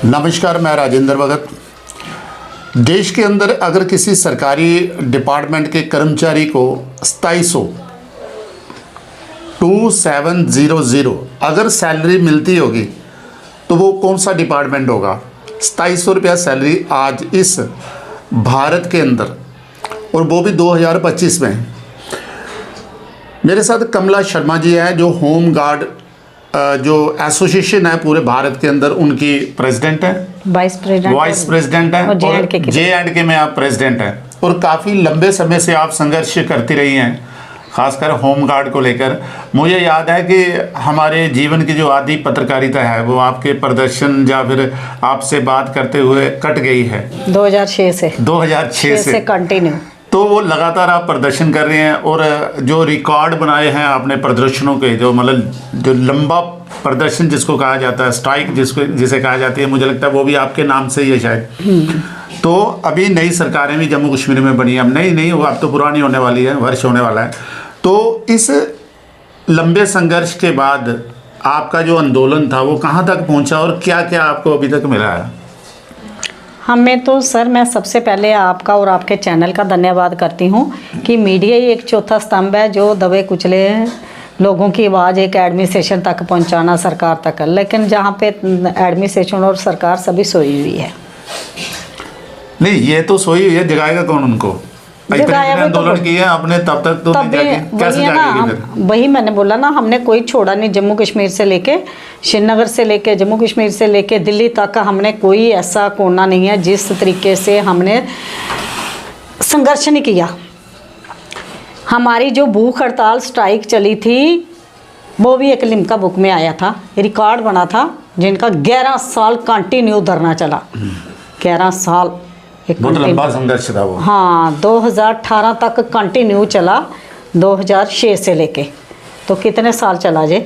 नमस्कार, मैं राजेंद्र भगत। देश के अंदर अगर किसी सरकारी डिपार्टमेंट के कर्मचारी को 2700 अगर सैलरी मिलती होगी तो वो कौन सा डिपार्टमेंट होगा? 2700 रुपया सैलरी आज इस भारत के अंदर, और वो भी 2025 में। मेरे साथ कमला शर्मा जी हैं, जो होम गार्ड जो एसोसिएशन है पूरे भारत के अंदर, उनकी प्रेसिडेंट है, वाइस प्रेसिडेंट है, और जे&के में आप प्रेसिडेंट हैं, और काफ़ी लंबे समय से आप संघर्ष करती रही हैं, खासकर होम गार्ड को लेकर। मुझे याद है कि हमारे जीवन की जो आधी पत्रकारिता है वो आपके प्रदर्शन या फिर आपसे बात करते हुए कट गई है 2006 से कंटिन्यू। तो वो लगातार आप प्रदर्शन कर रहे हैं, और जो रिकॉर्ड बनाए हैं आपने प्रदर्शनों के, जो मतलब जो लंबा प्रदर्शन जिसको कहा जाता है, स्ट्राइक जिसे कहा जाती है, मुझे लगता है वो भी आपके नाम से ही है शायद। तो अभी नई सरकारें भी जम्मू कश्मीर में बनी है, अब नहीं वो अब तो पुरानी होने वाली है, वर्ष होने वाला है। तो इस लंबे संघर्ष के बाद आपका जो आंदोलन था वो कहाँ तक पहुँचा, और क्या क्या आपको अभी तक मिला है? हमें तो सर, मैं सबसे पहले आपका और आपके चैनल का धन्यवाद करती हूँ कि मीडिया ही एक चौथा स्तंभ है जो दबे कुचले लोगों की आवाज़ एक एडमिनिस्ट्रेशन तक पहुँचाना, सरकार तक। लेकिन जहाँ पे एडमिनिस्ट्रेशन और सरकार सभी सोई हुई है। नहीं, ये तो सोई हुई है, जगाएगा कौन उनको? आंदोलन किए आपने, तब तक तो कैसे जागेगी फिर? वही मैंने बोला ना, हमने कोई छोड़ा नहीं। जम्मू कश्मीर से लेके श्रीनगर से लेके जम्मू कश्मीर से लेके दिल्ली तक हमने कोई ऐसा कोना नहीं है जिस तरीके से हमने संघर्ष नहीं किया। हमारी जो भूख हड़ताल स्ट्राइक चली थी वो भी एक लिम्का बुक में आया था, रिकॉर्ड बना था, जिनका 11 साल कंटिन्यू धरना चला। 11 साल बहुत लंबा संघर्ष था वो। हाँ, 2018 तक कंटिन्यू चला, 2006 से लेके। तो कितने साल चला जे?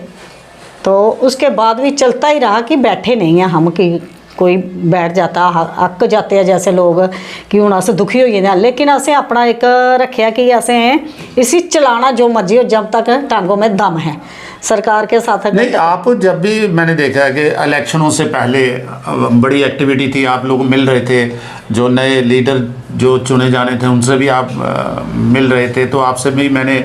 तो उसके बाद भी चलता ही रहा कि बैठे नहीं हैं हम, कि कोई बैठ जाता अक जाते हैं जैसे लोग कि हूँ अस दुखी हो गए। लेकिन असें अपना एक रखा कि असें इसी चलाना जो मर्जी हो, जब तक टांगों में दम है। सरकार के साथ नहीं, आप जब भी मैंने देखा है कि इलेक्शनों से पहले बड़ी एक्टिविटी थी, आप लोग मिल रहे थे, जो नए लीडर जो चुने जाने थे उनसे भी आप मिल रहे थे। तो आपसे भी मैंने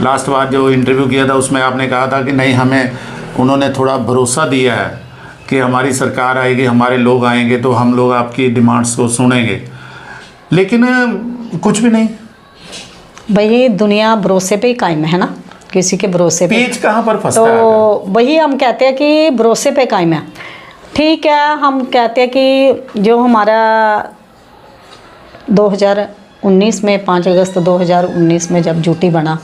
लास्ट बार जो इंटरव्यू किया था उसमें आपने कहा था कि नहीं, हमें उन्होंने थोड़ा भरोसा दिया है कि हमारी सरकार आएगी, हमारे लोग आएंगे, तो हम लोग आपकी डिमांड्स को सुनेंगे। लेकिन कुछ भी नहीं। भाई, दुनिया भरोसे पे ही कायम है ना, किसी के भरोसे पे। पेच कहाँ पर फंसता है? तो वही हम कहते हैं कि भरोसे पे कायम है। ठीक है, हम कहते हैं कि जो हमारा 2019 में 5 अगस्त 2019 में जब ड्यूटी बना,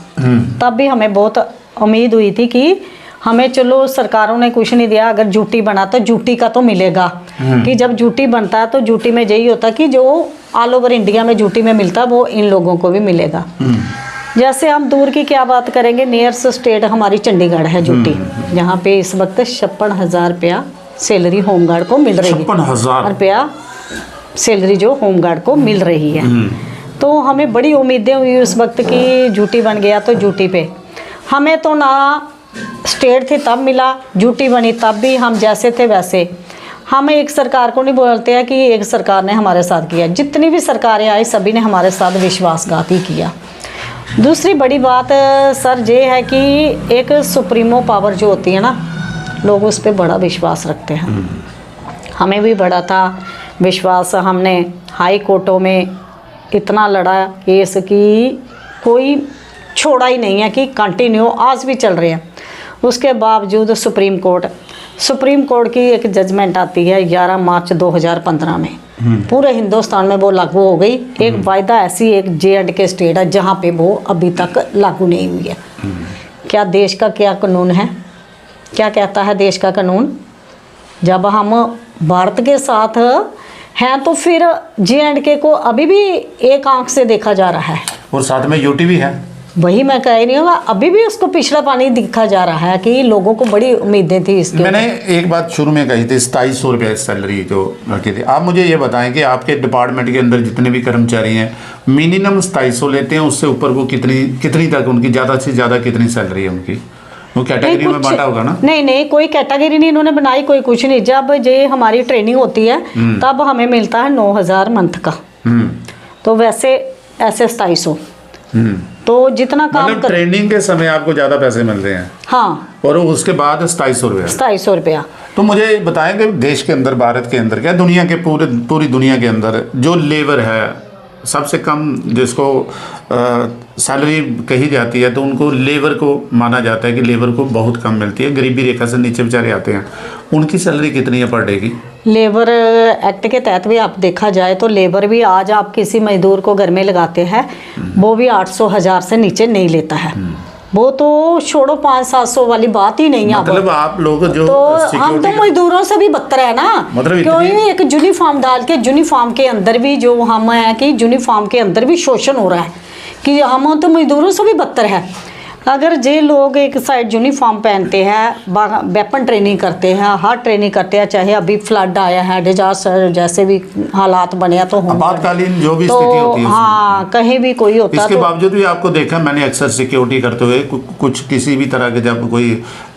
तब भी हमें बहुत उम्मीद हुई थी कि हमें, चलो सरकारों ने कुछ नहीं दिया, अगर ड्यूटी बना तो ड्यूटी का तो मिलेगा। कि जब ड्यूटी बनता है तो ड्यूटी में यही होता कि जो ऑल ओवर इंडिया में ड्यूटी में मिलता वो इन लोगों को भी मिलेगा। जैसे हम दूर की क्या बात करेंगे, नियरेस्ट स्टेट हमारी चंडीगढ़ है ड्यूटी, जहाँ पे इस वक्त 56,000 रुपया सैलरी होमगार्ड को मिल रही है। 56,000 रुपया सैलरी जो होमगार्ड को मिल रही है। तो हमें बड़ी उम्मीदें हुई उस वक्त की ड्यूटी बन गया तो ड्यूटी पे हमें तो ना स्टेट थी तब मिला, ड्यूटी बनी तब भी हम जैसे थे वैसे। हम एक सरकार को नहीं बोलते हैं कि एक सरकार ने हमारे साथ किया, जितनी भी सरकारें आई सभी ने हमारे साथ विश्वासघात ही किया। दूसरी बड़ी बात सर ये है कि एक सुप्रीमो पावर जो होती है ना, लोग उस पर बड़ा विश्वास रखते हैं। हमें भी बड़ा था विश्वास। हमने हाई कोर्टों में इतना लड़ा केस की कोई छोड़ा ही नहीं है, कि कंटिन्यू आज भी चल रहे हैं। उसके बावजूद सुप्रीम कोर्ट की एक जजमेंट आती है 11 मार्च 2015 में, पूरे हिंदुस्तान में वो लागू हो गई। एक वायदा ऐसी एक जे&के स्टेट है जहाँ पे वो अभी तक लागू नहीं हुई है। क्या देश का क्या कानून है? क्या कहता है देश का कानून? जब हम भारत के साथ हैं तो फिर जे&के को अभी भी एक आंख से देखा जा रहा है, और साथ में यूटी भी है। वही मैं कह रही हूँ, अभी भी उसको पिछड़ा पानी दिखा जा रहा है कि लोगों को बड़ी उम्मीदें थी इसके। मैंने एक बात शुरू में कही थी, 2700 रुपये सैलरी जो रखी थी। आप मुझे ये बताएं कि आपके डिपार्टमेंट के अंदर जितने भी कर्मचारी हैं मिनिमम 2700 लेते हैं, उससे ऊपर वो कितनी तक उनकी ज़्यादा से ज़्यादा कितनी सैलरी है उनकी? वो कैटेगरी में बांटा होगा ना? नहीं नहीं, कोई कैटेगरी नहीं इन्होंने बनाई, कोई कुछ नहीं। जब ये हमारी ट्रेनिंग होती है तब हमें मिलता है 9,000 मंथ का। तो वैसे ऐसे 2700। तो जितना काम मतलब ट्रेनिंग के समय आपको ज्यादा पैसे मिल रहे हैं? हाँ। और उसके बाद 2700 रुपया? 2700 रुपया। तो मुझे बताएं कि देश के अंदर, भारत के अंदर, क्या दुनिया के पूरी दुनिया के अंदर जो लेबर है सबसे कम जिसको सैलरी कही जाती है, तो उनको लेबर को माना जाता है कि लेबर को बहुत कम मिलती है, गरीबी रेखा से नीचे बेचारे आते हैं, उनकी सैलरी कितनी है पर डे की? लेबर एक्ट के तहत भी आप देखा जाए तो लेबर भी आज आप किसी मजदूर को घर में लगाते हैं वो भी 800-1000 से नीचे नहीं लेता है। वो तो छोड़ो 500-700 वाली बात ही नहीं है। मतलब आप लोग जो तो हम तो मजदूरों से भी बदतर है ना। मतलब क्यों एक यूनिफॉर्म डाल के यूनिफॉर्म के अंदर भी जो हम है कि यूनिफॉर्म के अंदर भी शोषण हो रहा है कि हम तो मजदूरों से भी बदतर है। अगर जे लोग एक साइड यूनिफॉर्म पहनते हैं, वेपन ट्रेनिंग करते हैं, हार्ड ट्रेनिंग करते हैं, चाहे अभी फ्लड आया है, डिजास्टर जैसे भी हालात बने तो आपातकालीन जो भी तो स्थिति होती है, हाँ कहीं भी कोई होता इसके बावजूद भी आपको देखा मैंने अक्सर सिक्योरिटी करते हुए कुछ किसी भी तरह के जब कोई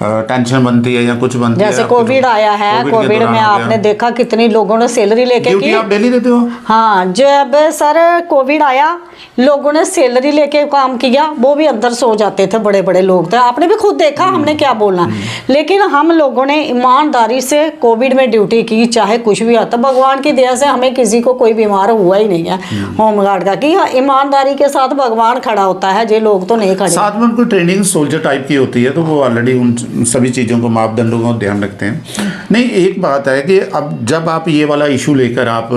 टेंशन बनती है या कुछ बनती है, जैसे कोविड आया है, कोविड में आपने देखा कितनी लोगों ने सैलरी लेके की। आप डेली देते हो? हाँ, जब सर कोविड आया लोगों ने सैलरी लेके काम किया, वो भी अंदर सो जाते थे, बड़े बड़े लोग थे, आपने भी खुद देखा, हमने क्या बोलना। लेकिन हम लोगों ने ईमानदारी से कोविड में ड्यूटी की, चाहे कुछ भी आता, भगवान की दया से हमें किसी को कोई बीमार हुआ ही नहीं है होमगार्ड का, कि ईमानदारी के साथ भगवान खड़ा होता है, ये लोग तो नहीं खड़े। साथ में उनको ट्रेनिंग सोल्जर टाइप की होती है, तो वो ऑलरेडी उन सभी चीज़ों को, मापदंडों को ध्यान रखते हैं। नहीं, एक बात है कि अब जब आप ये वाला इशू लेकर आप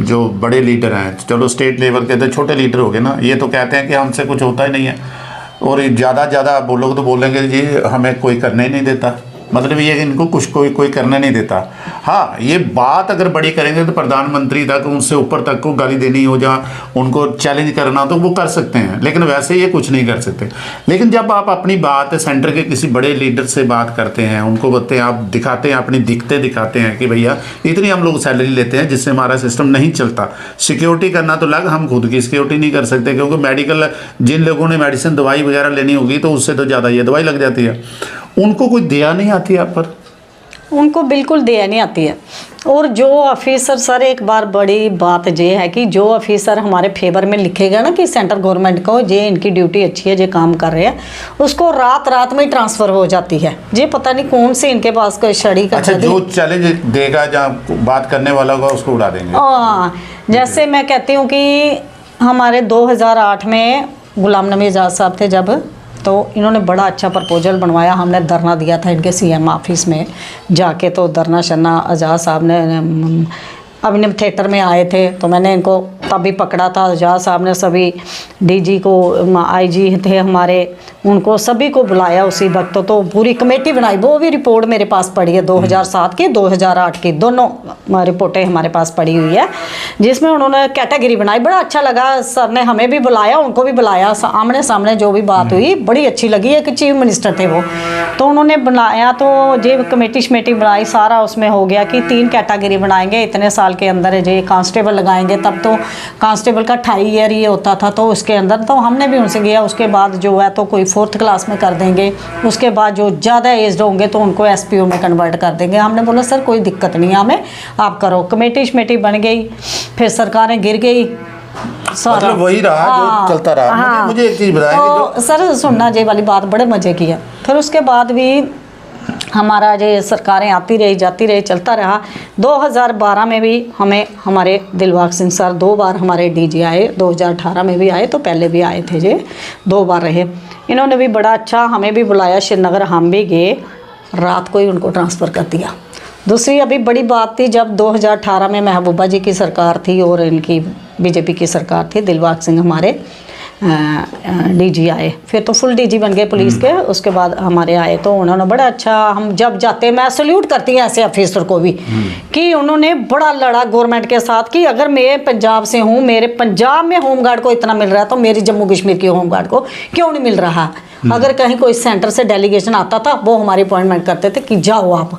जो बड़े लीडर हैं, चलो स्टेट लेवल के तो छोटे लीडर हो गए ना, ये तो कहते हैं कि हमसे कुछ होता ही नहीं है, और ज़्यादा बोलोगे तो बोलेंगे जी हमें कोई करने ही नहीं देता, मतलब ये कि इनको कुछ कोई करने नहीं देता। हाँ, ये बात अगर बड़ी करेंगे तो प्रधानमंत्री तक, उनसे ऊपर तक को गाली देनी हो, जहाँ उनको चैलेंज करना तो वो कर सकते हैं, लेकिन वैसे ये कुछ नहीं कर सकते। लेकिन जब आप अपनी बात सेंटर के किसी बड़े लीडर से बात करते हैं, उनको बोलते हैं, आप दिखाते हैं, अपनी दिक्कतें दिखाते हैं कि भैया इतनी हम लोग सैलरी लेते हैं जिससे हमारा सिस्टम नहीं चलता, सिक्योरिटी करना तो लग, हम खुद की सिक्योरिटी नहीं कर सकते, क्योंकि मेडिकल जिन लोगों ने मेडिसिन दवाई वगैरह लेनी होगी तो उससे तो ज़्यादा ये दवाई लग जाती है, उनको कोई दया नहीं आती आप पर? उनको बिल्कुल दया नहीं आती है। और जो ऑफिसर सर, एक बार बड़ी बात ये है कि जो ऑफिसर हमारे फेवर में लिखेगा ना कि सेंट्रल गवर्नमेंट को ये इनकी ड्यूटी अच्छी है, ये काम कर रहे हैं, उसको रात में ट्रांसफ़र हो जाती है। ये पता नहीं कौन से इनके पास कोई छड़ी का। अच्छा, जो चैलेंज देगा जहाँ बात करने वाला होगा उसको उड़ा देंगे। हाँ, जैसे मैं कहती हूँ कि हमारे 2008 में गुलाम नबी आज़ाद साहब थे जब, तो इन्होंने बड़ा अच्छा प्रपोजल बनवाया, हमने धरना दिया था इनके सीएम ऑफिस में जाके, तो धरना शरना आज़ाद साहब ने अभिनव थिएटर में आए थे, तो मैंने इनको तभी पकड़ा था। आज़ाद साहब ने सभी डीजी को, आईजी थे हमारे, उनको सभी को बुलाया उसी वक्त, तो पूरी कमेटी बनाई। वो भी रिपोर्ट मेरे पास पड़ी है 2007 की, 2008 की, दोनों रिपोर्टें हमारे पास पड़ी हुई है, जिसमें उन्होंने कैटेगरी बनाई। बड़ा अच्छा लगा, सर ने हमें भी बुलाया, उनको भी बुलाया, आमने सामने जो भी बात हुई बड़ी अच्छी लगी। एक चीफ मिनिस्टर थे वो, तो उन्होंने बनाया, तो ये कमेटी शमेटी बनाई, सारा उसमें हो गया कि 3 कैटेगरी बनाएंगे इतने साल के अंदर, ये कांस्टेबल लगाएंगे। तब तो कांस्टेबल का 2.5 ईयर ये होता था, तो उसके अंदर तो हमने भी उनसे किया। उसके बाद जो है तो कोई 4th क्लास में कर देंगे, उसके बाद जो ज़्यादा एज्ड होंगे तो उनको एसपीओ में कन्वर्ट कर देंगे। हमने बोला सर कोई दिक्कत नहीं है हमें, आप करो। कमेटी शमेटी बन गई, फिर सरकारें गिर गई, मतलब वही रहा जो चलता रहा। हाँ, मुझे एक चीज़ बताएं तो सर सुनना, ये वाली बात बड़े मज़े की है। फिर उसके बाद भी हमारा ये सरकारें आती रही जाती रही, चलता रहा। 2012 में भी हमें हमारे दिलबाग सिंह सर 2 बार हमारे डीजी आए, 2018 में भी आए, तो पहले भी आए थे, ये 2 बार रहे। इन्होंने भी बड़ा अच्छा हमें भी बुलाया श्रीनगर, हम भी गए, रात को ही उनको ट्रांसफ़र कर दिया। दूसरी अभी बड़ी बात थी, जब 2018 में महबूबा जी की सरकार थी और इनकी बीजेपी की सरकार थी, दिलबाग सिंह हमारे डीजी आए, फिर तो फुल डीजी बन गए पुलिस के। उसके बाद हमारे आए तो उन्होंने बड़ा अच्छा, हम जब जाते, मैं सल्यूट करती हूँ ऐसे ऑफिसर को भी, कि उन्होंने बड़ा लड़ा गवर्नमेंट के साथ कि अगर मैं पंजाब से हूँ, मेरे पंजाब में होमगार्ड को इतना मिल रहा है तो मेरी जम्मू कश्मीर की होमगार्ड को क्यों नहीं मिल रहा। अगर कहीं कोई सेंटर से डेलीगेशन आता था, वो हमारी अपॉइंटमेंट करते थे कि जाओ आप।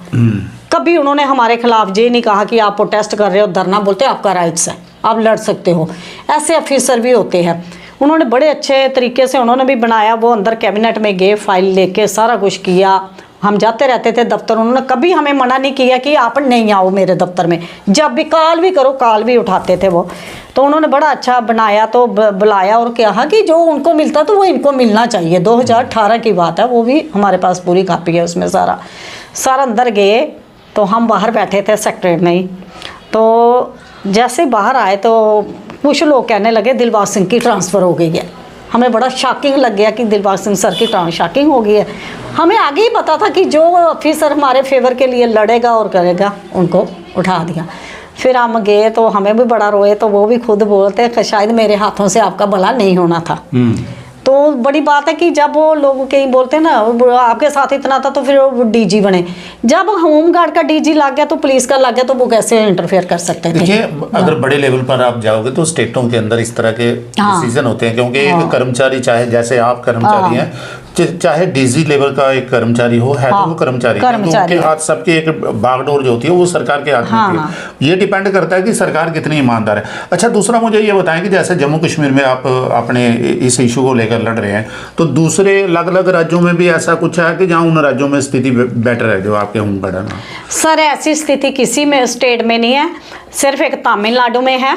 कभी उन्होंने हमारे खिलाफ ये नहीं कहा कि आप प्रोटेस्ट कर रहे हो, धरना बोलते आपका राइट्स है, आप लड़ सकते हो। ऐसे ऑफिसर भी होते हैं। उन्होंने बड़े अच्छे तरीके से उन्होंने भी बनाया। वो अंदर कैबिनेट में गए, फाइल लेके सारा कुछ किया। हम जाते रहते थे दफ्तर, उन्होंने कभी हमें मना नहीं किया कि आप नहीं आओ मेरे दफ्तर में। जब भी कॉल भी करो, कॉल भी उठाते थे वो। तो उन्होंने बड़ा अच्छा बनाया, तो बुलाया और कहा कि जो उनको मिलता तो वो इनको मिलना चाहिए। 2018 की बात है, वो भी हमारे पास पूरी कापी है उसमें सारा अंदर गए। तो हम बाहर बैठे थे सेक्रेटरी में ही। तो जैसे बाहर आए तो कुछ लोग कहने लगे दिलबाग सिंह की ट्रांसफ़र हो गई है। हमें बड़ा शॉकिंग लग गया कि दिलबाग सिंह सर की शॉकिंग हो गई है। हमें आगे ही पता था कि जो ऑफिसर हमारे फेवर के लिए लड़ेगा और करेगा उनको उठा दिया। फिर हम गए तो हमें भी बड़ा रोए, तो वो भी खुद बोलते कि शायद मेरे हाथों से आपका भला नहीं होना था। तो बड़ी बात है कि जब वो लोग कहीं बोलते हैं ना आपके साथ इतना था तो फिर वो डीजी बने। जब होमगार्ड का डीजी लग गया तो पुलिस का लग गया, तो वो कैसे इंटरफेयर कर सकते थे? देखिए, अगर बड़े लेवल पर आप जाओगे तो स्टेटों के अंदर इस तरह के डिसीजन होते हैं, क्योंकि एक कर्मचारी, चाहे जैसे आप कर्मचारी हैं, चाहे डीजी लेवल का एक कर्मचारी हो, है तो वो कर्मचारी है, तो उनके हाथ सबकी एक बागडोर जो होती है वो सरकार के हाथ में होती है। ये डिपेंड करता है कि सरकार कितनी ईमानदार है। अच्छा, दूसरा मुझे ये बताएं कि जैसे जम्मू कश्मीर में आप अपने इस इशू को लेकर लड़ रहे हैं, तो दूसरे अलग अलग राज्यों में भी ऐसा कुछ है कि जहाँ उन राज्यों में स्थिति बेटर है जो आपके होमगार्ड है? सर, ऐसी स्थिति किसी में स्टेट में नहीं है, सिर्फ एक तमिलनाडु में है।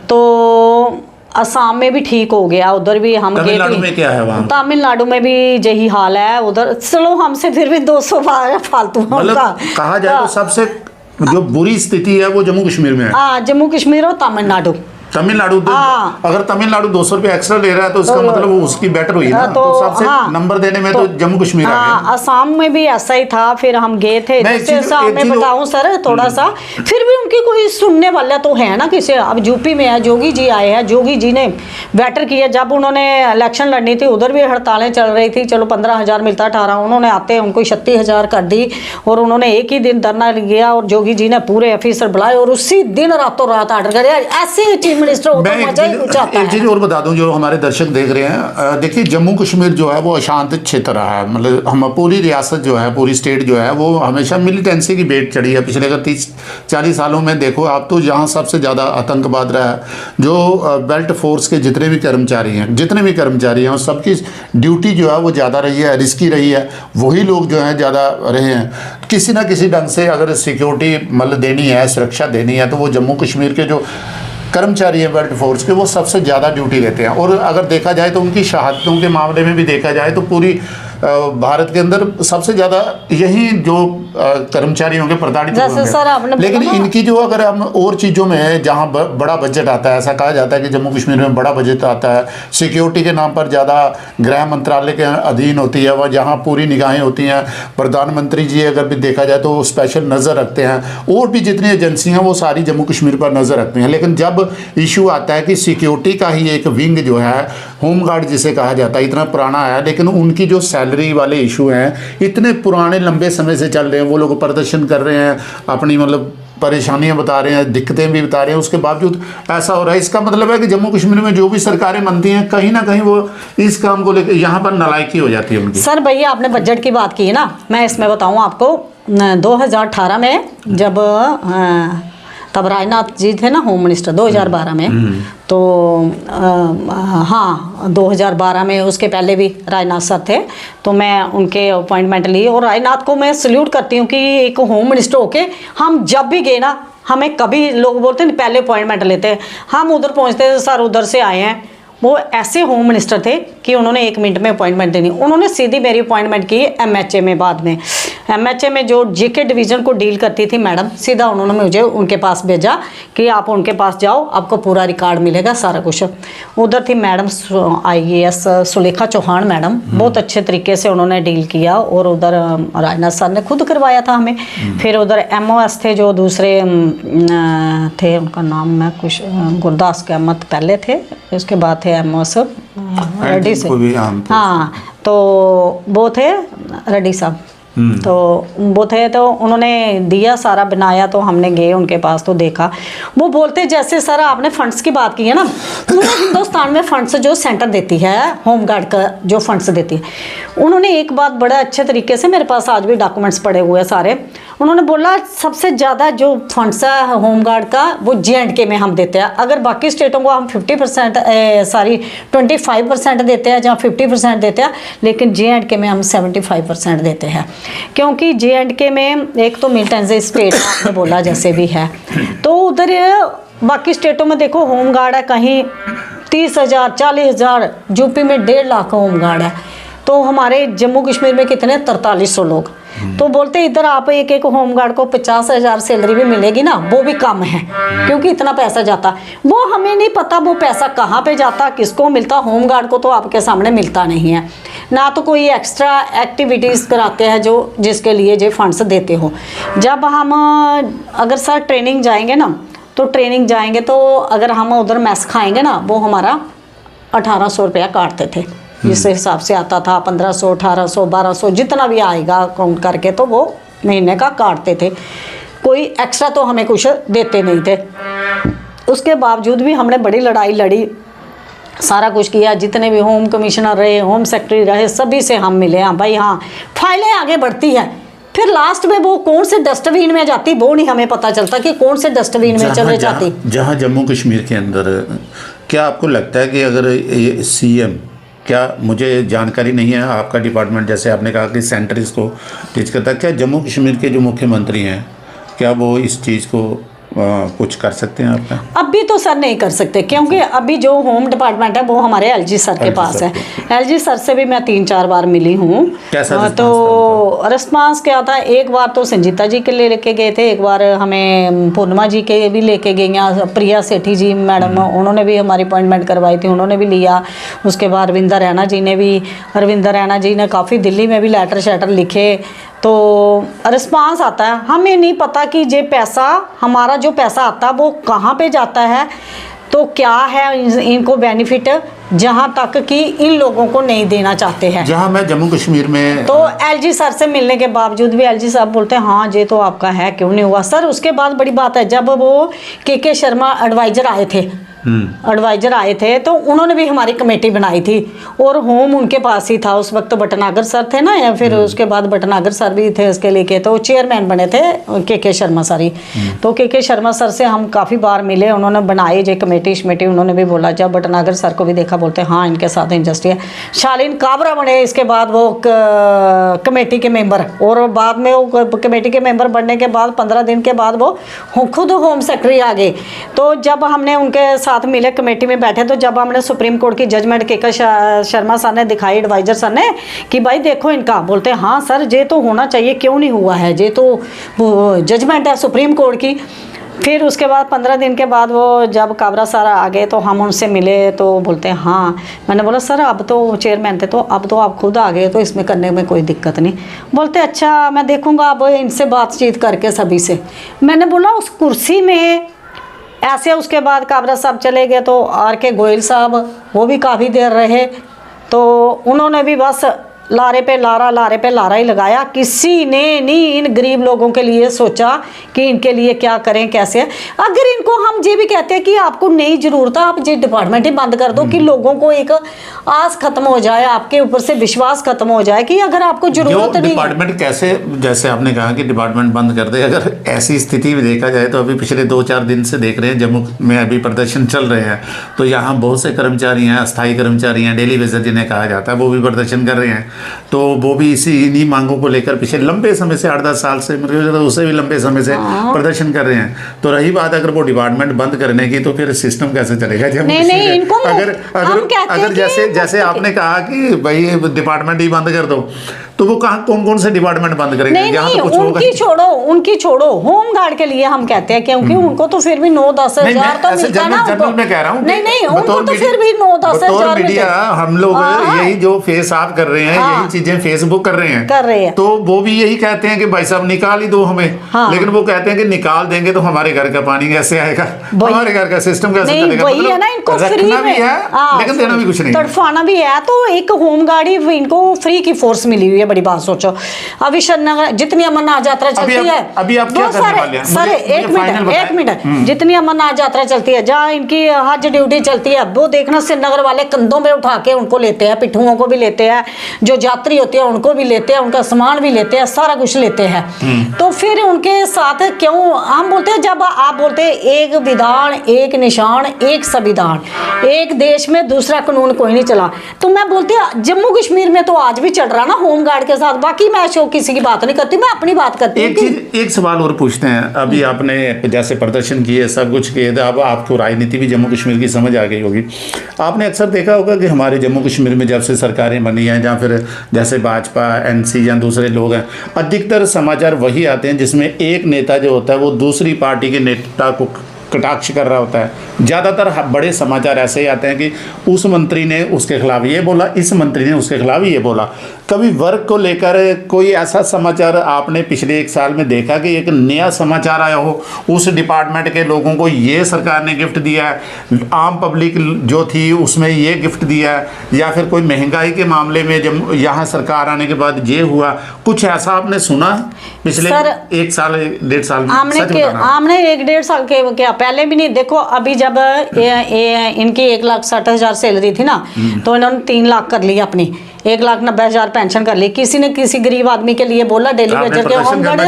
तो असम में भी ठीक हो गया, उधर भी हम गए। तमिलनाडु में क्या है वहाँ? तमिलनाडु में भी यही हाल है उधर। चलो हमसे फिर भी 200 फालतू मतलब कहा जाए तो सबसे जो बुरी स्थिति है वो जम्मू कश्मीर में है। हाँ, जम्मू कश्मीर और तमिलनाडु। अगर तमिलनाडु 200 रुपये एक्स्ट्रा ले रहा है तो इसका मतलब वो उसकी बेटर हुई ना, तो सबसे नंबर देने में तो जम्मू कश्मीर आ गया। असम में भी ऐसा ही था। फिर हम गए थे, जैसे असम में बताऊं सर थोड़ा सा, फिर भी उनकी कोई सुनने वाला तो है ना किसी। अब यूपी में है, जोगी जी आए हैं, जोगी जी ने बेटर किया। जब उन्होंने इलेक्शन लड़नी थी उधर भी हड़तालें चल रही थी, चलो 15,000 मिलता 18, उन्होंने आते उनको 36,000 कर दी। और उन्होंने एक ही दिन धरना लिया और जोगी जी ने पूरे ऑफिसर बुलाए और उसी दिन रातों रात आर्डर कर। ऐसे मिनिस्टर मैं एक चीज और बता दूं जो हमारे दर्शक देख रहे हैं, देखिए जम्मू कश्मीर जो है वो अशांत क्षेत्र रहा है। मतलब हम पूरी रियासत जो है, पूरी स्टेट जो है वो हमेशा मिलिटेंसी की बेट चढ़ी है। पिछले अगर 30-40 सालों में देखो आप, तो यहाँ सबसे ज़्यादा आतंकवाद रहा है। जो बेल्ट फोर्स के जितने भी कर्मचारी हैं उस सबकी ड्यूटी जो है वो ज़्यादा रही है, रिस्की रही है। वही लोग जो है ज़्यादा रहे हैं। किसी ना किसी ढंग से अगर सिक्योरिटी मतलब देनी है, सुरक्षा देनी है, तो वो जम्मू कश्मीर के जो कर्मचारी हैं बेल्ट फोर्स के, वो सबसे ज़्यादा ड्यूटी देते हैं। और अगर देखा जाए तो उनकी शहादतों के मामले में भी देखा जाए तो पूरी भारत के अंदर सबसे ज़्यादा यही जो कर्मचारी होंगे प्रताड़ित होंगे। लेकिन इनकी जो अगर हम और चीज़ों में है जहाँ बड़ा बजट आता है, ऐसा कहा जाता है कि जम्मू कश्मीर में बड़ा बजट आता है, सिक्योरिटी के नाम पर ज़्यादा गृह मंत्रालय के अधीन होती है, वह जहाँ पूरी निगाहें होती हैं। प्रधानमंत्री जी अगर भी देखा जाए तो स्पेशल नज़र रखते हैं, और भी जितनी एजेंसियाँ वो सारी जम्मू कश्मीर पर नज़र रखती हैं। लेकिन जब इशू आता है कि सिक्योरिटी का ही एक विंग जो है, होमगार्ड जिसे कहा जाता है, इतना पुराना है, लेकिन उनकी जो सैलरी वाले इशू हैं इतने पुराने लंबे समय से चल रहे हैं, वो लोग प्रदर्शन कर रहे हैं, अपनी मतलब परेशानियां बता रहे हैं, दिक्कतें भी बता रहे हैं, उसके बावजूद ऐसा हो रहा है। इसका मतलब है कि जम्मू कश्मीर में जो भी सरकारें बनती हैं कहीं ना कहीं वो इस काम को लेकर यहाँ पर नालायकी हो जाती है उनकी। सर भैया, आपने बजट की बात की है ना, मैं इसमें बताऊँ आपको 2018 में जब तब राजनाथ जी थे ना होम मिनिस्टर 2012 में, तो हाँ 2012 में, उसके पहले भी राजनाथ सर थे, तो मैं उनके अपॉइंटमेंट ली। और राजनाथ को मैं सल्यूट करती हूँ कि एक होम मिनिस्टर होके हम जब भी गए ना, हमें कभी लोग बोलते हैं पहले अपॉइंटमेंट लेते हैं, हम उधर पहुँचते सर उधर से आए हैं। वो ऐसे होम मिनिस्टर थे कि उन्होंने 1 मिनट में अपॉइंटमेंट देनी। उन्होंने सीधी मेरी अपॉइंटमेंट की MHA में। बाद में MHA में जो JK डिवीज़न को डील करती थी मैडम, सीधा उन्होंने मुझे उनके पास भेजा कि आप उनके पास जाओ, आपको पूरा रिकॉर्ड मिलेगा, सारा कुछ। उधर थी madam IAS Sulekha Chauhan madam, बहुत अच्छे तरीके से उन्होंने डील किया। और उधर राजनाथ सर ने खुद करवाया था हमें। फिर उधर MOS थे जो दूसरे थे, उनका नाम मैं कुछ गुरदास के अहमद पहले थे, उसके बाद थे MOS रेड्डी से। हाँ, तो वो थे रेड्डी साहब, तो वो थे, तो उन्होंने दिया सारा बनाया। तो हमने गए उनके पास तो देखा, वो बोलते जैसे सर आपने फंड्स की बात की है ना, पूरे हिंदुस्तान में फंड्स जो सेंटर देती है, होमगार्ड का जो फंड्स देती है, उन्होंने एक बात बड़ा अच्छे तरीके से, मेरे पास आज भी डॉक्यूमेंट्स पड़े हुए हैं सारे, उन्होंने बोला सबसे ज़्यादा जो फंड्स है होम गार्ड का वो J&K में हम देते हैं। अगर बाकी स्टेटों को हम 50% 25% देते हैं, जहाँ 50% देते हैं, लेकिन J&K में हम 75% देते हैं। क्योंकि J&K में एक तो मिलिटेंसी स्टेट आपने बोला जैसे भी है, तो उधर बाकी स्टेटों में देखो होम गार्ड है कहीं 30,000 40,000, यूपी में 1.5 लाख होम गार्ड है, तो हमारे जम्मू कश्मीर में कितने 4300 लोग। तो बोलते इधर आप एक एक होम गार्ड को 50,000 सैलरी भी मिलेगी ना, वो भी कम है, क्योंकि इतना पैसा जाता, वो हमें नहीं पता वो पैसा कहाँ पे जाता, किसको मिलता। होम गार्ड को तो आपके सामने मिलता नहीं है ना, तो कोई एक्स्ट्रा एक्टिविटीज़ कराते हैं जो जिसके लिए जो फंड्स देते हो। जब हम अगर सर ट्रेनिंग जाएंगे ना, तो ट्रेनिंग जाएंगे तो अगर हम उधर मैस खाएंगे ना, वो हमारा 1800 रुपया काटते थे, जिस हिसाब से आता था 1500 1800 1200 जितना भी आएगा काउंट करके, तो वो महीने का काटते थे। कोई एक्स्ट्रा तो हमें कुछ देते नहीं थे। उसके बावजूद भी हमने बड़ी लड़ाई लड़ी, सारा कुछ किया, जितने भी होम कमिश्नर रहे, होम सेक्रेटरी रहे, सभी से हम मिले। हाँ भाई हाँ, फाइलें आगे बढ़ती हैं, फिर लास्ट में वो कौन से डस्टबिन में जाती वो नहीं हमें पता चलता कि कौन से डस्टबिन में चले जाती। जहाँ जम्मू कश्मीर के अंदर क्या आपको लगता है कि अगर CM, क्या मुझे जानकारी नहीं है, आपका डिपार्टमेंट जैसे आपने कहा कि सेंटर इसको टीच करता है, क्या जम्मू कश्मीर के जो मुख्यमंत्री हैं क्या वो इस चीज़ को कुछ कर सकते हैं आपका? अभी तो सर नहीं कर सकते, क्योंकि अभी जो होम डिपार्टमेंट है वो हमारे LG सर के पास है। LG सर से भी मैं 3-4 बार मिली हूँ। तो रिस्पांस क्या था, एक बार तो संजीता जी के लिए लेके गए थे, एक बार हमें पूर्णिमा जी के भी लेके गई, प्रिया सेठी जी मैडम, उन्होंने भी हमारी अपॉइंटमेंट करवाई थी, उन्होंने भी लिया। उसके बाद रविंदर रैना जी ने काफ़ी दिल्ली में भी लेटर शेटर लिखे, तो रिस्पांस आता है। हमें नहीं पता कि ये पैसा, हमारा जो पैसा आता है वो कहाँ पे जाता है, तो क्या है इनको बेनिफिट, जहाँ तक कि इन लोगों को नहीं देना चाहते हैं। जहाँ मैं जम्मू कश्मीर में तो LG सर से मिलने के बावजूद भी LG साहब बोलते हैं हाँ ये तो आपका है, क्यों नहीं हुआ सर। उसके बाद बड़ी बात है, जब वो KK शर्मा एडवाइजर आए थे तो उन्होंने भी हमारी कमेटी बनाई थी, और होम उनके पास ही था उस वक्त। भटनागर सर थे ना, या फिर उसके बाद भटनागर सर भी थे उसके लेके, तो चेयरमैन बने थे KK शर्मा सर ही। तो KK शर्मा सर से हम काफ़ी बार मिले, उन्होंने बनाई जो कमेटी, उन्होंने भी बोला। जब भटनागर सर को भी देखा, बोलते हाँ इनके साथ इंडस्ट्री है। शालीन काबरा बने इसके बाद वो कमेटी के मेंबर, और बाद में वो कमेटी के मेंबर बनने के बाद 15 दिन के बाद वो खुद होम सेक्रेटरी आ गए। तो जब हमने उनके साथ मिले, कमेटी में बैठे, तो जब हमने सुप्रीम कोर्ट की जजमेंट KK शर्मा सर ने दिखाई, एडवाइजर सर ने, कि भाई देखो इनका, बोलते हैं हाँ सर ये तो होना चाहिए, क्यों नहीं हुआ है, ये तो जजमेंट है सुप्रीम कोर्ट की। फिर उसके बाद 15 दिन के बाद वो जब काबरा सर आ गए तो हम उनसे मिले, तो बोलते हैं हाँ। मैंने बोला सर अब तो चेयरमैन थे, तो अब तो आप खुद आ गए, तो इसमें करने में कोई दिक्कत नहीं। बोलते अच्छा मैं देखूँगा अब इनसे बातचीत करके सभी से। मैंने बोला उस कुर्सी में ऐसे, उसके बाद काबरा साहब चले गए, तो RK गोयल साहब वो भी काफ़ी देर रहे, तो उन्होंने भी बस लारे पे लारा ही लगाया। किसी ने नहीं इन गरीब लोगों के लिए सोचा कि इनके लिए क्या करें, कैसे। अगर इनको हम ये भी कहते हैं कि आपको नहीं ज़रूरत है, आप ये डिपार्टमेंट ही बंद कर दो, कि लोगों को एक आस खत्म हो जाए, आपके ऊपर से विश्वास खत्म हो जाए कि अगर आपको जरूरत नहीं। डिपार्टमेंट कैसे, जैसे आपने कहा कि डिपार्टमेंट बंद कर दे, अगर ऐसी स्थिति में देखा जाए तो अभी पिछले 2-4 दिन से देख रहे हैं जम्मू में अभी प्रदर्शन चल रहे हैं, तो यहाँ बहुत से कर्मचारी हैं, अस्थायी कर्मचारी हैं, डेली बेसिस जिन्हें कहा जाता है, वो भी प्रदर्शन कर रहे हैं। तो वो भी इन्हीं मांगों को लेकर पिछले लंबे समय से 8-10 साल से, मतलब उससे भी लंबे समय से प्रदर्शन कर रहे हैं। तो रही बात अगर वो डिपार्टमेंट बंद करने की, तो फिर सिस्टम कैसे चलेगा? नहीं, इनको अगर जैसे आपने कहा कि भाई डिपार्टमेंट ही बंद कर दो, तो वो कौन से डिपार्टमेंट बंद करेंगे? नहीं, उनकी छोड़ो, होम गार्ड के लिए हम कहते हैं, क्योंकि उनको तो फिर भी 9-10 हज़ार तो मिलता है ना। जनरल में कह रहा हूँ, नहीं उनको तो फिर भी 9-10 हज़ार मीडिया हम लोग यही जो फेस आप कर रहे हैं, यही चीजें फेसबुक कर रहे हैं, तो वो भी यही कहते हैं कि भाई साहब निकाल ही दो हमें, लेकिन वो कहते हैं कि निकाल देंगे तो हमारे घर का पानी कैसे आएगा, हमारे घर का सिस्टम कैसे चलेगा? वही है ना, इनको फ्री में लेकिन देना भी कुछ नहीं, तड़फाना भी है। तो एक होम गार्ड ही इनको फ्री की फोर्स मिली हुई है बड़ी बात सोचो। अभी श्रीनगर जितनी अमरनाथ यात्रा चलती है, अभी आप क्या करने वाले हैं? सर एक मिनट, जितनी अमरनाथ यात्रा चलती है, जहाँ इनकी हज ड्यूटी चलती है, वो देखना श्रीनगर वाले कंधों में उठा के उनको लेते हैं, पिट्ठुओं को भी लेते हैं, जो यात्री होते हैं उनको भी लेते हैं, उनका सामान भी लेते हैं, सारा कुछ लेते हैं। तो फिर उनके साथ क्यों हम बोलते हैं, जब आप बोलते हैं एक विधान एक निशान एक संविधान, एक देश में दूसरा कानून कोई नहीं चला, तो मैं बोलती हूँ जम्मू कश्मीर में तो आज भी चल रहा ना होमगार्ड के साथ। बाकी मैं किसी की बात नहीं करती, मैं अपनी बात करती हूँ। एक सवाल और पूछते हैं, अभी आपने जैसे प्रदर्शन किए, सब कुछ किए, अब आपको राजनीति भी जम्मू कश्मीर की समझ आ गई होगी। आपने अक्सर देखा होगा कि हमारे जम्मू कश्मीर में जब से सरकारें बनी हैं, या फिर जैसे भाजपा, एनसी या दूसरे लोग हैं, अधिकतर समाचार वही आते हैं जिसमें एक नेता जो होता है वो दूसरी पार्टी के नेता को कटाक्ष कर रहा होता है। ज़्यादातर बड़े समाचार ऐसे ही आते हैं कि उस मंत्री ने उसके खिलाफ ये बोला, इस मंत्री ने उसके खिलाफ ये बोला। कभी वर्ग को लेकर कोई ऐसा समाचार आपने पिछले 1 साल में देखा कि एक नया समाचार आया हो, उस डिपार्टमेंट के लोगों को ये सरकार ने गिफ्ट दिया है, आम पब्लिक जो थी उसमें ये गिफ्ट दिया है, या फिर कोई महंगाई के मामले में जब यहाँ सरकार आने के बाद ये हुआ, कुछ ऐसा आपने सुना पिछले 1 साल 1.5 साल में? हमने 1.5 साल के क्या पहले भी नहीं। देखो अभी जब इनकी 1,60,000 सैलरी थी ना, तो इन्होंने 3 लाख कर ली अपनी, 1,90,000 पेंशन कर ली। किसी ने किसी गरीब आदमी के लिए बोला डेली वेजर के होम गार्ड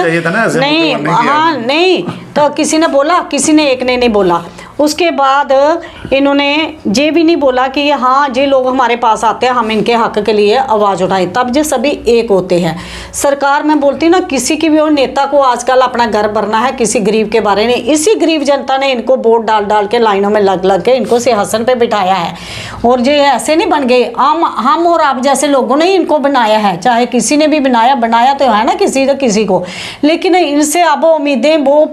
नहीं, हाँ नहीं, तो किसी ने बोला, किसी ने एक ने नहीं बोला। उसके बाद इन्होंने ये भी नहीं बोला कि हाँ ये लोग हमारे पास आते हैं, हम इनके हक के लिए आवाज़ उठाएं, तब ये सभी एक होते हैं। सरकार मैं बोलती ना, किसी की भी और नेता को आजकल अपना घर भरना है किसी गरीब के बारे में, इसी गरीब जनता ने इनको वोट डाल डाल के लाइनों में लग लग के इनको सिंहासन पे बिठाया है। और ये ऐसे नहीं बन गए, हम और आप जैसे लोगों ने ही इनको बनाया है, चाहे किसी ने भी बनाया तो है ना किसी न किसी को। लेकिन इनसे अब उम्मीदें वो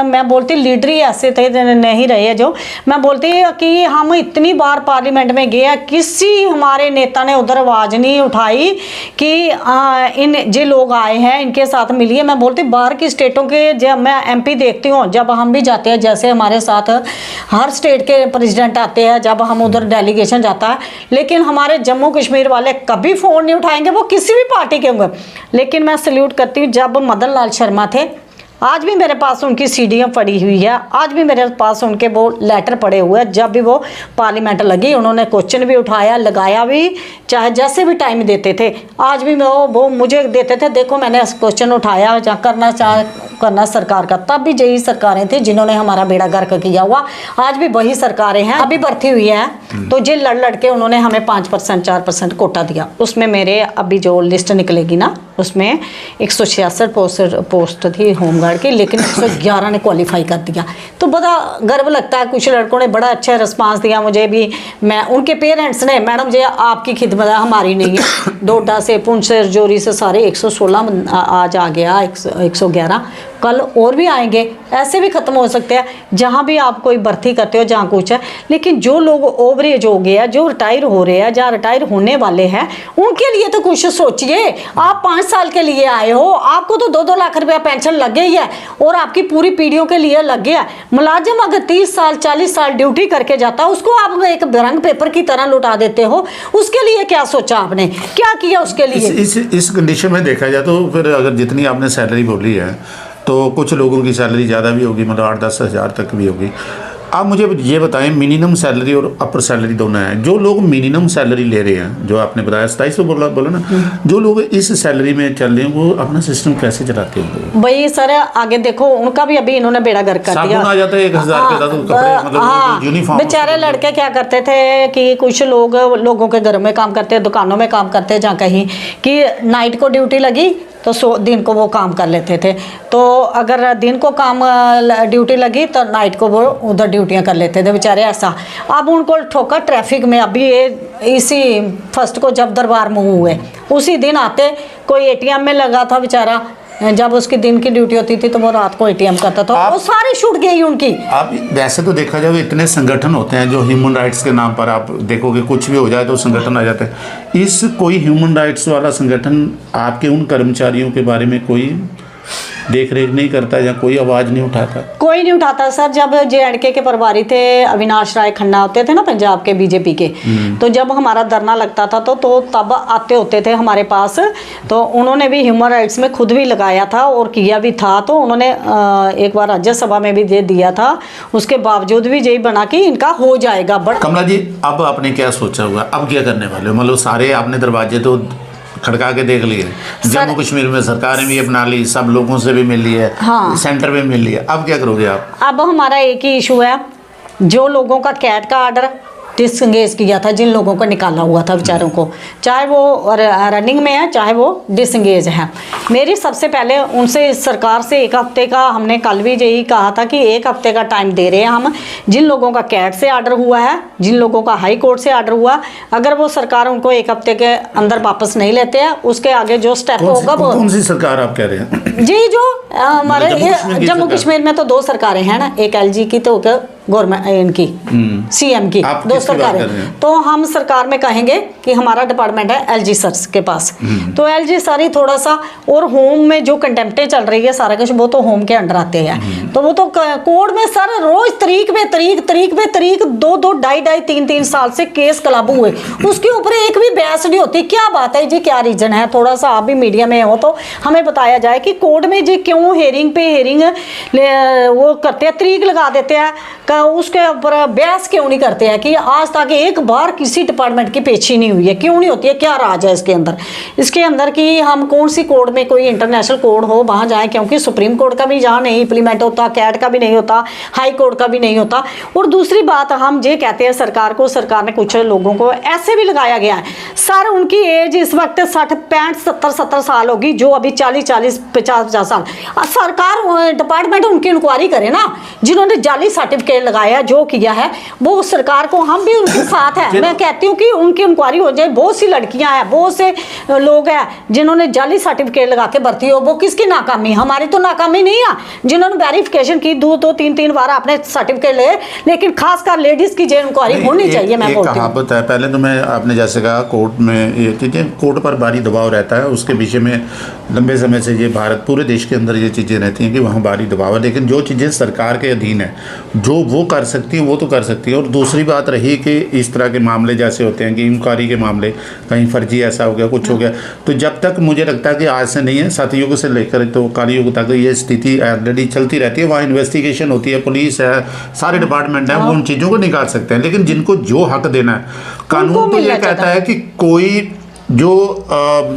मैं बोलती लीडर ही ऐसे थे नहीं रहे है, जो मैं बोलती है कि हम इतनी बार पार्लियामेंट में गए, किसी हमारे नेता ने उधर आवाज़ नहीं उठाई कि इन जो लोग आए हैं इनके साथ मिलिए। मैं बोलती बाहर की स्टेटों के, जब मैं एमपी देखती हूँ, जब हम भी जाते हैं, जैसे हमारे साथ हर स्टेट के प्रेसिडेंट आते हैं, जब हम उधर डेलीगेशन जाता है, लेकिन हमारे जम्मू कश्मीर वाले कभी फ़ोन नहीं उठाएंगे, वो किसी भी पार्टी के होंगे। लेकिन मैं सल्यूट करती हूँ, जब मदन लाल शर्मा थे, आज भी मेरे पास उनकी सीढ़ियाँ पड़ी हुई है, आज भी मेरे पास उनके वो लेटर पड़े हुए हैं। जब भी वो पार्लियामेंट लगी उन्होंने क्वेश्चन भी उठाया, लगाया भी, चाहे जैसे भी टाइम देते थे। आज भी वो मुझे देते थे, देखो मैंने क्वेश्चन उठाया, जहाँ करना सरकार का, तब भी यही सरकारें थी जिन्होंने हमारा बेड़ा गर्क किया हुआ। आज भी वही सरकारें हैं, अभी बढ़ती हुई है। तो ये लड़ के उन्होंने हमें 5% 4% कोटा दिया। उसमें मेरे अभी जो लिस्ट निकलेगी ना, उसमें 166 पोस्ट थी होमगार्ड की, लेकिन 111 ने क्वालिफाई कर दिया। तो बड़ा गर्व लगता है, कुछ लड़कों ने बड़ा अच्छा रिस्पांस दिया मुझे भी। मैं उनके पेरेंट्स ने, मैडम जी आपकी खिदमत हमारी नहीं है, डोडा से, पुंछ से, जोरी से सारे 116 आज आ गया, 111 कल और भी आएंगे, ऐसे भी ख़त्म हो सकते हैं। जहाँ भी आप कोई भर्ती करते हो, जहाँ कुछ है, लेकिन जो लोग ओवरेज हो गया, जो रिटायर हो रहे हैं, जहाँ रिटायर होने वाले हैं, उनके लिए तो कुछ सोचिए। आप 5 साल के लिए आए हो, आपको तो 2-2 लाख रुपया पेंशन लग गई है, और आपकी पूरी पीढ़ियों के लिए लग गया। मुलाजिम अगर 30 साल 40 साल ड्यूटी करके जाता, उसको आप एक रंग पेपर की तरह लुटा देते हो। उसके लिए क्या सोचा आपने, क्या किया उसके लिए? इस कंडीशन में देखा जाए तो फिर अगर जितनी आपने सैलरी बोली है, तो कुछ लोगों की सैलरी ज़्यादा भी होगी, मतलब 8-10 हज़ार तक भी होगी। आप मुझे ये बताएं, मिनिमम सैलरी और अपर सैलरी दोनों हैं। जो लोग मिनिमम सैलरी ले रहे हैं, जो आपने बताया 2700 बोला ना, जो लोग इस सैलरी में चल रहे हैं, वो अपना सिस्टम कैसे चलाते होंगे? भाई सर आगे देखो, उनका भी अभी इन्होंने बेड़ा गर्क कर दिया। आ जाता है 1000 के कपड़े, मतलब यूनिफॉर्म। बेचारे लड़के क्या करते थे कि कुछ लोगों के घरों में काम करते, दुकानों में काम करते, जहाँ कहीं कि नाइट को ड्यूटी लगी तो दिन को वो काम कर लेते थे। तो अगर दिन को काम ड्यूटी लगी तो नाइट को वो उधर ड्यूटियां कर लेते थे बेचारे। ऐसा अब उनको ठोका ट्रैफिक में। अभी ये इसी फर्स्ट को जब दरबार मूव हुए, उसी दिन आते, कोई एटीएम में लगा था बेचारा, जब उसकी दिन की ड्यूटी होती थी तो वो रात को एटीएम करता था। वो सारी छूट गई उनकी। आप वैसे तो देखा जाए, इतने संगठन होते हैं जो ह्यूमन राइट्स के नाम पर, आप देखोगे कुछ भी हो जाए तो संगठन आ जाते हैं। इस कोई ह्यूमन राइट्स वाला संगठन आपके उन कर्मचारियों के बारे में कोई देख रेख नहीं करता या कोई आवाज़ नहीं उठाता? कोई नहीं उठाता सर। जब JNK के प्रभारी थे अविनाश राय खन्ना होते थे ना पंजाब के BJP के, तो जब हमारा धरना लगता था तो तब आते होते थे हमारे पास। तो उन्होंने भी ह्यूमन राइट्स में खुद भी लगाया था और किया भी था। तो उन्होंने एक बार राज्यसभा में भी दे दिया था, उसके बावजूद भी यही बना कि इनका हो जाएगा। बट कमला जी, अब आपने क्या सोचा हुआ, अब क्या करने वाले हो? मतलब सारे आपने दरवाजे तो खड़का के देख लिए, जम्मू कश्मीर में सरकारें भी अपना ली, सब लोगों से भी मिल ली है, हाँ। सेंटर में मिल लिया, अब क्या करोगे आप? अब हमारा एक ही इशू है, जो लोगों का कैट का आर्डर डिसंगेज किया था, जिन लोगों को निकाला हुआ था बेचारों को, चाहे वो रनिंग में है चाहे वो डिसंगेज है, मेरी सबसे पहले उनसे सरकार से 1 हफ्ते का, हमने कल भी यही कहा था कि 1 हफ्ते का टाइम दे रहे हैं हम। जिन लोगों का कैट से आर्डर हुआ है, जिन लोगों का हाई कोर्ट से आर्डर हुआ, अगर वो सरकार उनको 1 हफ्ते के अंदर वापस नहीं लेते हैं, उसके आगे जो स्टेप होगा वो। कौन सी सरकार आप कह रहे हैं? जी, जो हमारे जम्मू सरकार। कश्मीर में तो 2 सरकारें हैं ना, एक LG की तो गवर्नमेंट इनकी CM की, आप 2 किसकी बात कर रहे सरकारें। हैं? तो हम सरकार में कहेंगे कि हमारा डिपार्टमेंट है LG सर के पास, तो LG सर ही थोड़ा सा, और होम में जो कंटेम्प्टें चल रही है सारा कुछ, वो तो होम के अंडर आते हैं। तो वो तो कोर्ट में सर रोज तरीक पे तरीक 2-2, 2.5, 3-3 साल से केस कलाबू हुए, उसके ऊपर एक भी बहस नहीं होती। क्या बात है जी, क्या रीजन है? थोड़ा सा आप भी मीडिया में हो तो हमें बताया जाए कि कोर्ट में जी क्यों हेयरिंग पे हेयरिंग वो करते हैं, तरीक लगा देते हैं, उसके ऊपर बहस क्यों नहीं करते हैं कि आज तक एक बार किसी डिपार्टमेंट की पेशी नहीं हुई है, क्यों नहीं होती है? क्या राज है इसके अंदर कि हम कौन सी कोड में, कोई इंटरनेशनल कोड हो वहाँ जाएं, क्योंकि सुप्रीम कोर्ट का भी जहाँ नहीं इम्प्लीमेंट होता, कैट का भी नहीं होता, हाई कोर्ट का भी नहीं होता। और दूसरी बात, हम ये कहते हैं सरकार को, सरकार ने कुछ लोगों को ऐसे भी लगाया गया है सर, उनकी एज इस वक्त 60, 65, 70 साल होगी, जो अभी 40, 50 साल। सरकार डिपार्टमेंट उनकी इंक्वायरी करे ना, जिन्होंने जाली सर्टिफिकेट लगाया, जो किया है वो सरकार को, हम भी उनके साथ हैं। मैं कहती हूँ कि उनकी इंक्वायरी हो जाए। बहुत सी लड़कियां हैं, बहुत से लोग हैं जिन्होंने जाली सर्टिफिकेट लगा के भर्ती हो, वो किसकी नाकामी? हमारी तो नाकामी नहीं है, जिन्होंने वेरिफिकेशन की 2-2, 3-3 बार आपने सर्टिफिकेट ले, लेकिन खासकर लेडीज की जो इंक्वायरी होनी चाहिए। मैं बोलती हूँ, कहावत है, पहले तो मैं आपने जैसे कहा कोर्ट में ये चीज़ें, कोर्ट पर भारी दबाव रहता है, उसके विषय में लंबे समय से ये भारत, पूरे देश के अंदर ये चीज़ें रहती हैं कि वहाँ भारी दबाव है, लेकिन जो चीज़ें सरकार के अधीन है, जो वो कर सकती है वो तो कर सकती है। और दूसरी बात रही कि इस तरह के मामले जैसे होते हैं कि इंक्वायरी के मामले, कहीं फर्जी ऐसा हो गया, कुछ हो गया, तो जब तक मुझे लगता है कि आज से नहीं है, सतयुग से लेकर तो कलयुग तक ये स्थिति ऑलरेडी चलती रहती है। वहाँ इन्वेस्टिगेशन होती है, पुलिस है, सारे डिपार्टमेंट हैं, वो उन चीज़ों को निकाल सकते हैं। लेकिन जिनको जो हक देना है, कानून तो ये कहता है कि कोई जो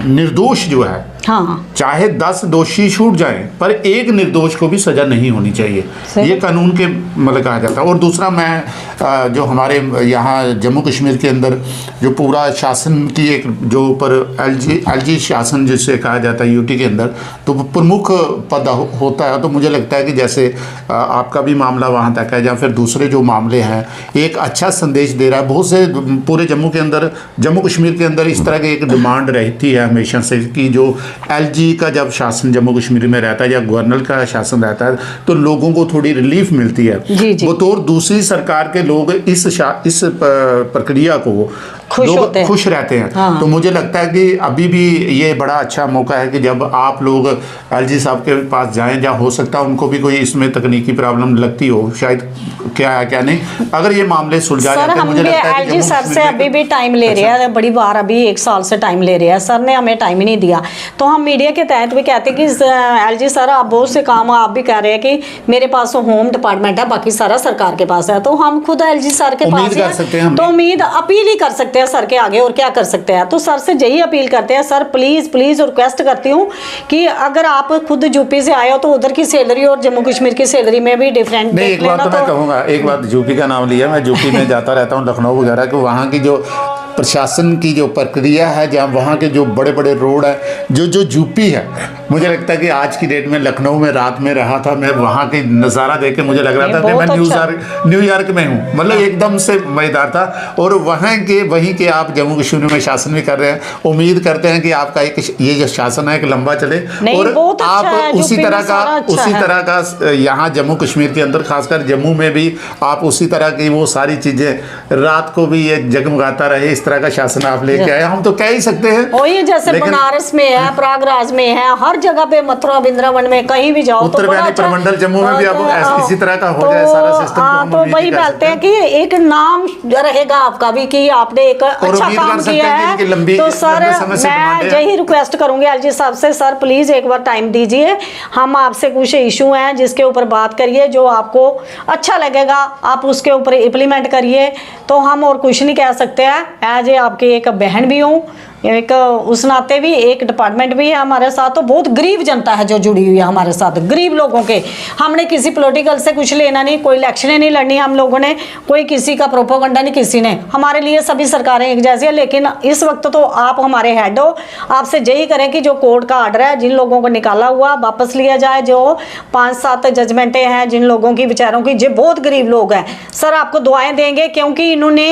निर्दोष जो है, हाँ, चाहे 10 दोषी छूट जाएं, पर एक निर्दोष को भी सजा नहीं होनी चाहिए, ये कानून के मतलब कहा जाता है। और दूसरा, मैं जो हमारे यहाँ जम्मू कश्मीर के अंदर जो पूरा शासन की एक जो ऊपर LG शासन जिसे कहा जाता है UT के अंदर, तो प्रमुख पद होता है। तो मुझे लगता है कि जैसे आपका भी मामला वहाँ तक है, या फिर दूसरे जो मामले हैं, एक अच्छा संदेश दे रहा है। बहुत से पूरे जम्मू के अंदर, जम्मू कश्मीर के अंदर इस तरह की एक डिमांड रहती है हमेशा से कि जो LG का जब शासन जम्मू कश्मीर में रहता है या गवर्नर का शासन रहता है, तो लोगों को थोड़ी रिलीफ मिलती है। बतौर दूसरी सरकार के लोग इस प्रक्रिया को लोग खुश रहते हैं। हाँ। तो मुझे लगता है कि अभी भी ये बड़ा अच्छा मौका है कि जब आप लोग LG साहब के पास जाएं, या हो सकता है उनको भी कोई इसमें तकनीकी प्रॉब्लम लगती हो, शायद क्या है क्या नहीं, अगर ये मामले सुलझा जाते हैं, मुझे लगता है कि LG सर से अभी भी टाइम ले रहे हैं, बड़ी बार अभी 1 साल से टाइम ले रहे हैं, सर ने हमें टाइम ही नहीं दिया। तो हम मीडिया के तहत भी कहते हैं कि LG सर, आप बहुत से काम आप भी कह रहे हैं कि मेरे पास तो होम डिपार्टमेंट है, बाकी सारा सरकार के पास है, तो हम खुद LG सर के पास हैं, तो उम्मीद अपील ही कर सकते हैं सर के आगे, और क्या कर सकते हैं। तो सर से यही अपील करते हैं, सर प्लीज रिक्वेस्ट करती हूँ कि अगर आप खुद यूपी से आए हो तो उधर की सैलरी और जम्मू कश्मीर की सैलरी में भी डिफरेंट नहीं। एक बात तो मैं कहूँगा, एक बात, यूपी का नाम लिया, मैं यूपी में जाता रहता हूँ, लखनऊ वगैरह, कि वहाँ की जो प्रशासन की जो प्रक्रिया है, जहाँ वहाँ के जो बड़े बड़े रोड है, जो यूपी है, मुझे लगता है कि आज की डेट में लखनऊ में रात में रहा था मैं, वहाँ की नज़ारा देख के मुझे लग रहा था कि मैं न्यूयॉर्क में हूँ, मतलब एकदम से मज़ेदार था। और वहीं के आप जम्मू कश्मीर में शासन भी कर रहे हैं, उम्मीद करते हैं कि आपका ये जो शासन है कि लंबा चले, और आप उसी तरह का यहाँ जम्मू कश्मीर के अंदर, खासकर जम्मू में भी आप उसी तरह की वो सारी चीज़ें, रात को भी ये जगमगाता रहे, इस तरह का शासन आप लेके आए, हम तो कह ही सकते हैं। वही जैसे बनारस में है, प्रयागराज में है, हर हर जगह पे मथुरा वृंदावन में कहीं भी जाओ तो उत्तर बड़ा बयानी अच्छा प्रमंडल जम्मू में भी अब इसी तरह का हो तो, जाए सारा सिस्टम, तो हाँ, हम तो उम्मीद वही ही कर बोलते हैं सकते कि एक नाम रहेगा आपका भी कि आपने एक अच्छा उम्मीद काम कर सकते किया हैं कि इनकी है। लंबी- तो सर लंबे समय से डिमांड मैं है। यही रिक्वेस्ट करूंगी एलजी साहब से, सर प्लीज एक बार टाइम दीजिए, हम आपसे कुछ इशू हैं जिसके ऊपर बात करिए, जो आपको अच्छा लगेगा आप उसके ऊपर इम्प्लीमेंट करिए। तो हम और कुछ नहीं कह सकते हैं, एज ए आपकी एक बहन भी हूँ, एक उस नाते भी, एक डिपार्टमेंट भी है हमारे साथ। तो बहुत गरीब जनता है जो जुड़ी हुई है हमारे साथ, गरीब लोगों के। हमने किसी पॉलिटिकल से कुछ लेना नहीं, कोई इलेक्शनें नहीं लड़नी हम लोगों ने, कोई किसी का प्रोपोगंडा नहीं किसी ने। हमारे लिए सभी सरकारें एक जैसी है, लेकिन इस वक्त तो आप हमारे हेड हो, आपसे यही करें कि जो कोर्ट का आर्डर है जिन लोगों को निकाला हुआ वापस लिया जाए। जो 5-7 जजमेंटें हैं जिन लोगों की बेचारों की, जो बहुत गरीब लोग हैं, सर आपको दुआएं देंगे क्योंकि इन्होंने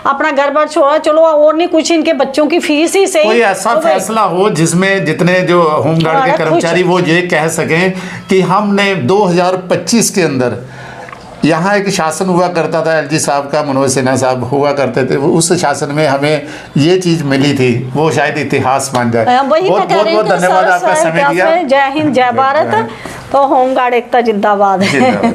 अपना घर बार छोड़ा, चलो और नहीं कुछ, इनके बच्चों की फीस ही से कोई ऐसा फैसला हो जिसमें जितने जो होमगार्ड के कर्मचारी वो ये कह सकें कि हमने 2025 के अंदर, यहाँ एक शासन हुआ करता था एलजी साहब का, मनोज सिन्हा साहब हुआ करते थे, उस शासन में हमें ये चीज मिली थी, वो शायद इतिहास बन जाए। वही बहुत मैं कह बहुत रही बहुत हूँ कि धन्यवाद सर, आपका समय दिया। जय हिंद जय भारत। तो होमगार्ड एकता जिंदाबाद है।